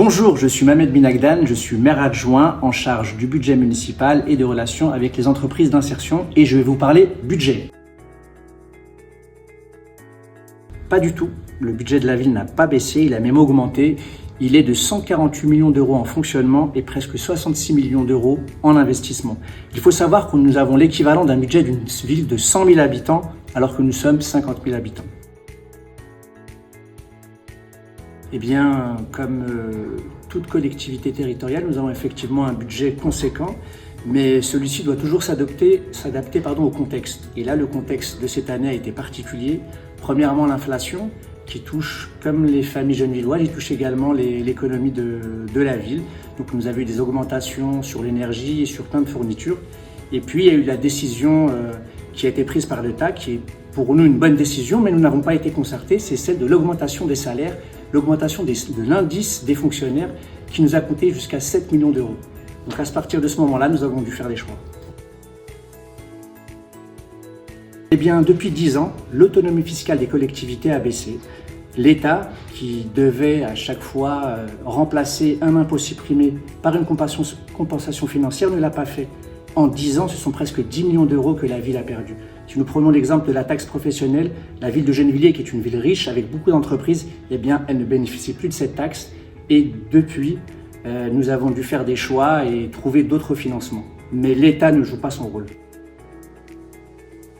Bonjour, je suis Mohamed Binagdan, je suis maire adjoint en charge du budget municipal et des relations avec les entreprises d'insertion et je vais vous parler budget. Pas du tout, le budget de la ville n'a pas baissé, il a même augmenté. Il est de 148 millions d'euros en fonctionnement et presque 66 millions d'euros en investissement. Il faut savoir que nous avons l'équivalent d'un budget d'une ville de 100 000 habitants alors que nous sommes 50 000 habitants. Eh bien, comme toute collectivité territoriale, nous avons effectivement un budget conséquent, mais celui-ci doit toujours s'adapter au contexte. Et là, le contexte de cette année a été particulier. Premièrement, l'inflation, qui touche, comme les familles genevilloises, il touche également l'économie de la ville. Donc nous avons eu des augmentations sur l'énergie et sur plein de fournitures. Et puis, il y a eu la décision qui a été prise par l'État, qui est pour nous une bonne décision, mais nous n'avons pas été concertés, c'est celle de l'augmentation des salaires, l'augmentation de l'indice des fonctionnaires qui nous a coûté jusqu'à 7 millions d'euros. Donc à partir de ce moment-là, nous avons dû faire des choix. Eh bien, depuis 10 ans, l'autonomie fiscale des collectivités a baissé. L'État, qui devait à chaque fois remplacer un impôt supprimé par une compensation financière, ne l'a pas fait. En 10 ans, ce sont presque 10 millions d'euros que la ville a perdu. Si nous prenons l'exemple de la taxe professionnelle, la ville de Gennevilliers, qui est une ville riche avec beaucoup d'entreprises, eh bien, elle ne bénéficie plus de cette taxe. Et depuis, nous avons dû faire des choix et trouver d'autres financements. Mais l'État ne joue pas son rôle.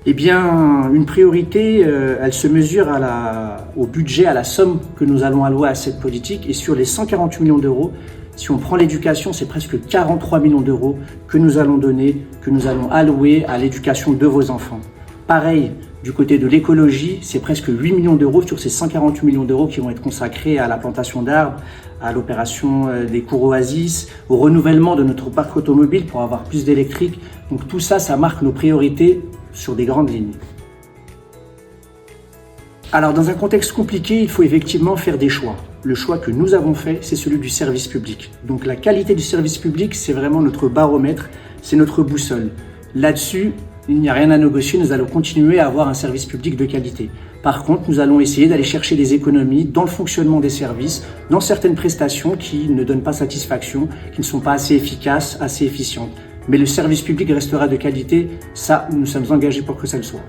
Eh bien, une priorité, elle se mesure au budget, à la somme que nous allons allouer à cette politique. Et sur les 148 millions d'euros, si on prend l'éducation, c'est presque 43 millions d'euros que nous allons donner, que nous allons allouer à l'éducation de vos enfants. Pareil, du côté de l'écologie, c'est presque 8 millions d'euros sur ces 148 millions d'euros qui vont être consacrés à la plantation d'arbres, à l'opération des cours oasis, au renouvellement de notre parc automobile pour avoir plus d'électrique. Donc tout ça, ça marque nos priorités sur des grandes lignes. Alors dans un contexte compliqué, il faut effectivement faire des choix. Le choix que nous avons fait, c'est celui du service public. Donc la qualité du service public, c'est vraiment notre baromètre, c'est notre boussole. Là-dessus, il n'y a rien à négocier, nous allons continuer à avoir un service public de qualité. Par contre, nous allons essayer d'aller chercher des économies dans le fonctionnement des services, dans certaines prestations qui ne donnent pas satisfaction, qui ne sont pas assez efficaces, assez efficientes. Mais le service public restera de qualité, ça, nous sommes engagés pour que ça le soit.